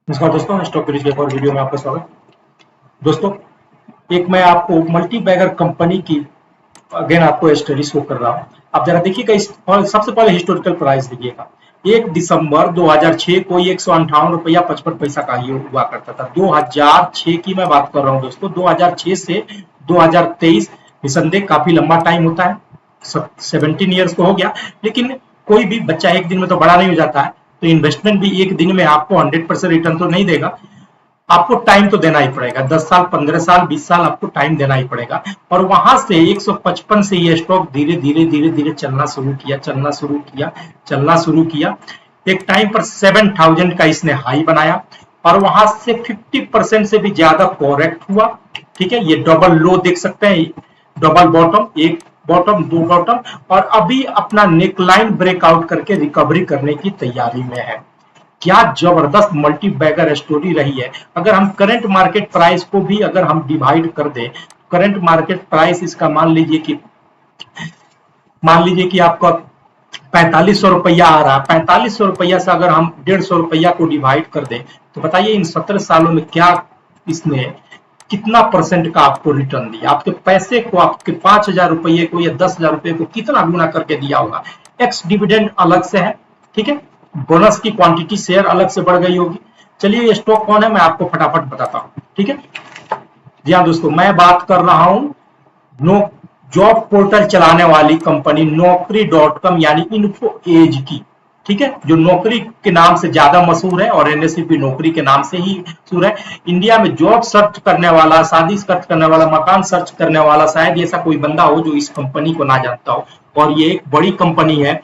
नमस्कार दोस्तों, stock bridge के एक और वीडियो में आपका स्वागत। दोस्तों, एक मैं आपको मल्टी बैगर कंपनी की अगेन आपको स्टडी शो कर रहा हूँ। आप जरा देखिएगा, इस सबसे पहले हिस्टोरिकल प्राइस देखिएगा। 1 दिसंबर 2006 को 158 रुपया 55 पैसा का ये हुआ करता था। 2006 की मैं बात कर रहा हूँ दोस्तों। 2006 से 2023 निसंदेह काफी लंबा टाइम होता है, 17 ईयर्स को हो गया। लेकिन कोई भी बच्चा एक दिन में तो बड़ा नहीं हो जाता है, तो इन्वेस्टमेंट भी एक दिन में आपको 100% रिटर्न तो नहीं देगा। आपको टाइम तो देना ही पड़ेगा, 10 साल, 15 साल, 20 साल आपको टाइम देना ही पड़ेगा। और वहां से 155 से ये स्टॉक धीरे धीरे धीरे धीरे चलना शुरू किया। एक टाइम पर 7000 का इसने हाई बनाया और वहां से 50% से भी ज्यादा करेक्ट हुआ। ठीक है, ये डबल लो देख सकते हैं, डबल बॉटम, एक बॉटम, दो बॉटम, और अभी अपना नेकलाइन ब्रेकआउट करके रिकवरी करने की तैयारी में है। क्या जबरदस्त मल्टी बैगर स्टोरी रही है। अगर हम करंट मार्केट प्राइस को भी अगर हम डिवाइड कर दें, करंट मार्केट प्राइस इसका मान लीजिए कि आपका 4500 रुपया आ रहा है। 4500 रुपया से अगर हम 150 रुपया को डिवाइड कर दें, तो बताइए इन 17 सालों में क्या इसने कितना परसेंट का आपको रिटर्न दिया। आपके पैसे को, आपके 5000 रुपये को या 10,000 रुपये को कितना गुना करके दिया होगा। एक्स डिविडेंड अलग से है, ठीक है, बोनस की क्वांटिटी शेयर अलग से बढ़ गई होगी। चलिए, ये स्टॉक कौन है मैं आपको फटाफट बताता हूं। ठीक है जी हाँ दोस्तों, मैं बात कर रहा हूं नो जॉब पोर्टल चलाने वाली कंपनी नौकरी.com यानी इन्फो एज की। ठीक है, जो नौकरी के नाम से ज्यादा मशहूर है और एनएससी भी नौकरी के नाम से ही मशहूर है। इंडिया में जॉब सर्च करने वाला, शादी सर्च करने वाला, मकान सर्च करने वाला शायद ऐसा कोई बंदा हो जो इस कंपनी को ना जानता हो। और ये एक बड़ी कंपनी है।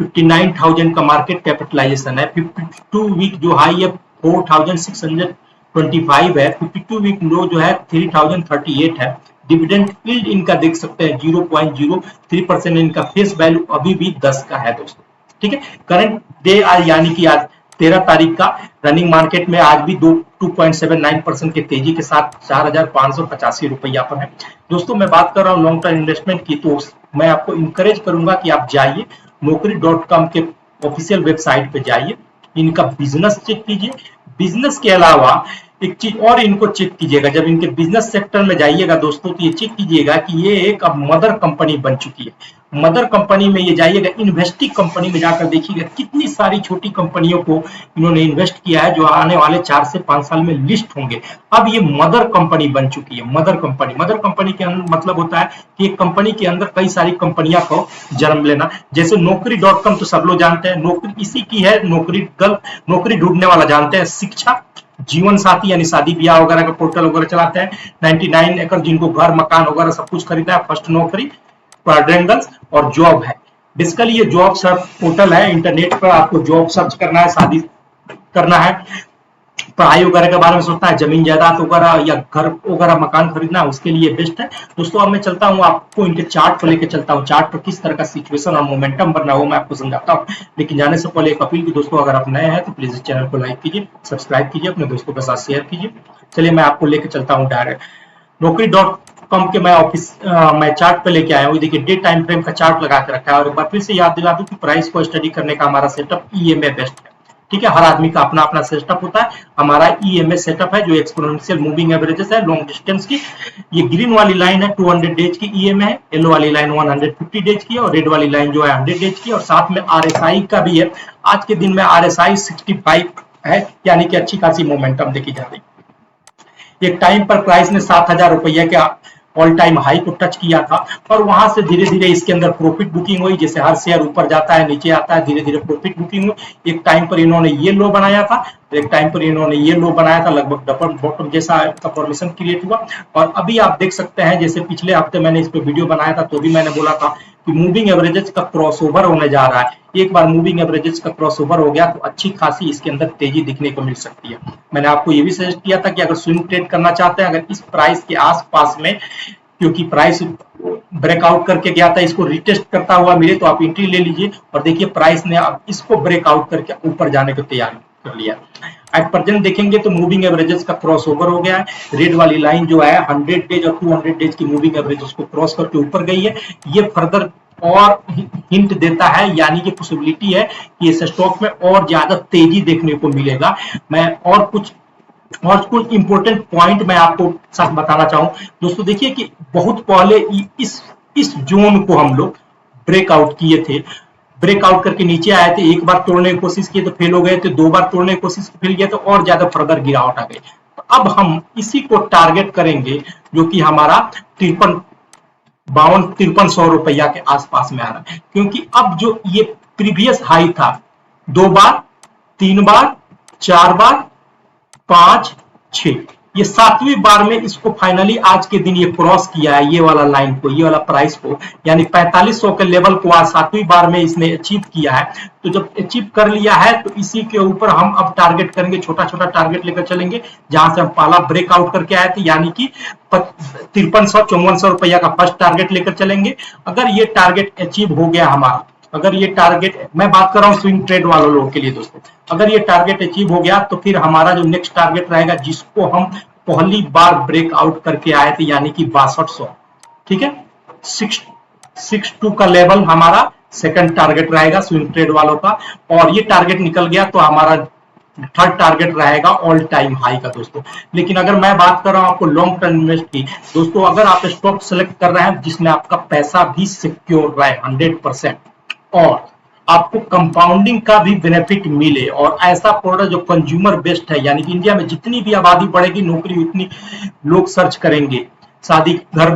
59,000 का मार्केट कैपिटलाइजेशन है। 52 वीक जो हाई है 4,625 है। 52 वीक लो जो है 3,038 है। डिविडेंड यील्ड इनका देख सकते हैं 0.03%। इनका फेस वैल्यू अभी भी 10 का है दोस्तों। ठीक है, करंट डे आज यानी कि आज 13 तारीख का रनिंग मार्केट में आज भी 2.79% की तेजी के साथ 4,585 रुपया पर है। दोस्तों, मैं बात कर रहा हूँ लॉन्ग टर्म इन्वेस्टमेंट की, तो मैं आपको इंकरेज करूंगा कि आप जाइए नौकरी.com के ऑफिशियल वेबसाइट पे जाइए, इनका बिजनेस चेक कीजिए। बिजनेस के अलावा एक चीज और इनको चेक कीजिएगा, जब इनके बिजनेस सेक्टर में जाइएगा दोस्तों, तो ये चेक कीजिएगा कि ये एक अब मदर कंपनी बन चुकी है। मदर कंपनी में ये जाइएगा, इन्वेस्टिंग कंपनी में जाकर देखिएगा कितनी सारी छोटी कंपनियों को इन्होंने इन्वेस्ट किया है, जो आने वाले 4 से 5 साल में लिस्ट होंगे। अब ये मदर कंपनी बन चुकी है। मदर कंपनी के मतलब होता है कि एक कंपनी के अंदर कई सारी कंपनियां को जन्म लेना। जैसे नौकरी.com तो सब लोग जानते हैं, नौकरी इसी की है। नौकरी ढूंढने वाला जानते हैं। शिक्षा, जीवन साथी यानी शादी ब्याह वगैरह का पोर्टल वगैरह चलाते हैं। 99 एकड़ जिनको घर मकान वगैरह सब कुछ खरीदा है। फर्स्ट नौकरी, क्वाड्रेंगल्स और जॉब है। बेसिकली ये जॉब सर्च पोर्टल है। इंटरनेट पर आपको जॉब सर्च करना है, शादी करना है, पढ़ाई वगैरह के बारे में सोचना है, जमीन जायदाद वगैरह या घर वगैरह मकान खरीदना है, उसके लिए बेस्ट है दोस्तों। अब मैं चलता हूँ, आपको इनके चार्ट पर लेके चलता हूँ। चार्ट पर किस तरह का सिचुएशन और मोमेंटम बनना हो मैं आपको समझाता हूँ। लेकिन जाने से पहले एक अपील की दोस्तों, अगर आप नए हैं तो प्लीज इस चैनल को लाइक कीजिए, सब्सक्राइब कीजिए, अपने दोस्तों के साथ शेयर कीजिए। चलिए, मैं आपको लेके चलता हूँ डायरेक्ट नौकरी.com के मैं चार्ट पे लेके आया हूँ। देखिए, डे टाइम फ्रेम का चार्ट लगा के रखा है। और एक बार फिर से याद दिला दूं कि प्राइस को स्टडी करने का हमारा सेटअप ईएमए बेस्ट है। ठीक है, हर आदमी का अपना अपना सेटअप होता है। हमारा ईएमए सेटअप है जो एक्सपोनेंशियल मूविंग एवरेजेस है लॉन्ग डिस्टेंस की। ये ग्रीन वाली लाइन है 200 डेज की ईएमए है, येलो वाली लाइन 150 डेज की है, और रेड वाली लाइन जो है 100 डेज की है। और साथ में आरएसआई का भी है। आज के दिन में आरएसआई 65 है, यानी कि अच्छी खासी मोमेंटम देखी जा रही है। एक टाइम पर प्राइस ने 7,000 रुपये के ऑल टाइम हाई को टच किया था और वहां से धीरे धीरे इसके अंदर प्रॉफिट बुकिंग हुई। जैसे हर शेयर ऊपर जाता है नीचे आता है, धीरे धीरे प्रॉफिट बुकिंग हुई। एक टाइम पर इन्होंने ये लो बनाया था, एक टाइम पर इन्होंने ये लो बनाया था, लगभग डबल बॉटम जैसा फॉर्मेशन क्रिएट हुआ। और अभी आप देख सकते हैं, जैसे पिछले हफ्ते मैंने इस पे वीडियो बनाया था तो भी मैंने बोला था कि मूविंग एवरेजेस का क्रॉसओवर होने जा रहा है। एक बार मूविंग एवरेजेस का क्रॉसओवर हो गया तो अच्छी खासी इसके अंदर तेजी दिखने को मिल सकती है। मैंने आपको ये भी सजेस्ट किया था कि अगर स्विंग ट्रेड करना चाहते हैं, अगर इस प्राइस के आसपास में, क्योंकि प्राइस ब्रेकआउट करके गया था, इसको रिटेस्ट करता हुआ मिले तो आप एंट्री ले लीजिए। और देखिए, प्राइस ने अब इसको ब्रेकआउट करके ऊपर जाने की तैयारी कर लिया। एट प्रेजेंट देखेंगे तो मूविंग एवरेजेस का क्रॉसओवर हो गया है। रेड वाली लाइन जो है 100 डेज और 200 डेज की मूविंग एवरेजेस को क्रॉस करके ऊपर गई है। ये फर्दर और हिंट देता है, यानी कि पॉसिबिलिटी है कि इस स्टॉक में और ज्यादा तेजी देखने को मिलेगा। मैं और कुछ इंपॉर्टेंट पॉइंट मैं आपको साथ बताना चाहूं दोस्तों। देखिए कि बहुत पहले इस जोन को हम लोग ब्रेकआउट किए थे, ब्रेकआउट करके नीचे आए थे, एक बार तोड़ने की कोशिश की तो फेल हो गए थे, दो बार तोड़ने की कोशिश फेल किया तो और ज्यादा फर्दर गिरावट आ गई। तो अब हम इसी को टारगेट करेंगे, जो कि हमारा 5300 रुपया के आसपास में आ रहा है, क्योंकि अब जो ये प्रीवियस हाई था, 2 बार, 3 बार, 4 बार, 5, 6, ये 7वीं बार में इसको फाइनली आज के दिन ये क्रॉस किया है, ये वाला लाइन को, ये वाला प्राइस को, यानी 4500 के लेवल को आज 7वीं बार में इसने अचीव किया है। तो जब अचीव कर लिया है तो इसी के ऊपर हम अब टारगेट करेंगे, छोटा छोटा टारगेट लेकर चलेंगे, जहां से हम पहला ब्रेकआउट करके आए थे, यानी कि 5300-5400 रुपया का फर्स्ट टारगेट लेकर चलेंगे। अगर ये टारगेट अचीव हो गया हमारा, अगर ये टारगेट, मैं बात कर रहा हूँ स्विंग ट्रेड वालों लोगों के लिए दोस्तों, अगर ये टारगेट अचीव हो गया तो फिर हमारा जो नेक्स्ट टारगेट रहेगा, जिसको हम पहली बार ब्रेकआउट करके आए थे, यानी कि 6200, ठीक है, 662 का लेवल हमारा सेकंड टारगेट रहेगा स्विंग ट्रेड वालों का। और ये टारगेट निकल गया तो हमारा थर्ड टारगेट रहेगा ऑल टाइम हाई का दोस्तों। लेकिन अगर मैं बात कर रहा हूं आपको लॉन्ग टर्म इन्वेस्ट की दोस्तों, अगर आप स्टॉक सेलेक्ट कर रहे हैं जिसमें आपका पैसा भी सिक्योर रहे 100%, और आपको कंपाउंडिंग का भी बेनिफिट मिले, और ऐसा प्रोडक्ट जो कंज्यूमर बेस्ड है, यानी कि इंडिया में जितनी भी आबादी बढ़ेगी, नौकरी उतनी लोग सर्च करेंगे, शादी घर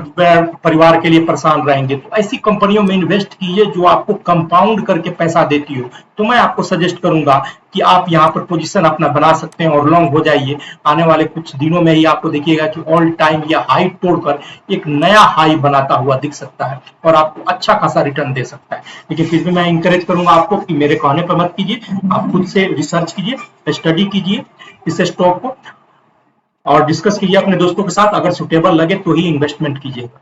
परिवार के लिए परेशान रहेंगे, तो ऐसी कंपनियों में इन्वेस्ट कीजिए जो आपको कंपाउंड करके पैसा देती हो। तो मैं आपको सजेस्ट करूंगा कि आप यहाँ पर पोजीशन अपना बना सकते हैं और लॉन्ग हो जाइए। आने वाले कुछ दिनों में ही आपको देखिएगा कि ऑल टाइम या हाई तोड़कर एक नया हाई बनाता हुआ दिख सकता है और आपको अच्छा खासा रिटर्न दे सकता है। लेकिन फिर भी मैं इंकरेज करूंगा आपको कि मेरे कहने पर मत कीजिए, आप खुद से रिसर्च कीजिए, स्टडी कीजिए इस स्टॉक को, और डिस्कस कीजिए अपने दोस्तों के साथ, अगर सुटेबल लगे तो ही इन्वेस्टमेंट कीजिएगा।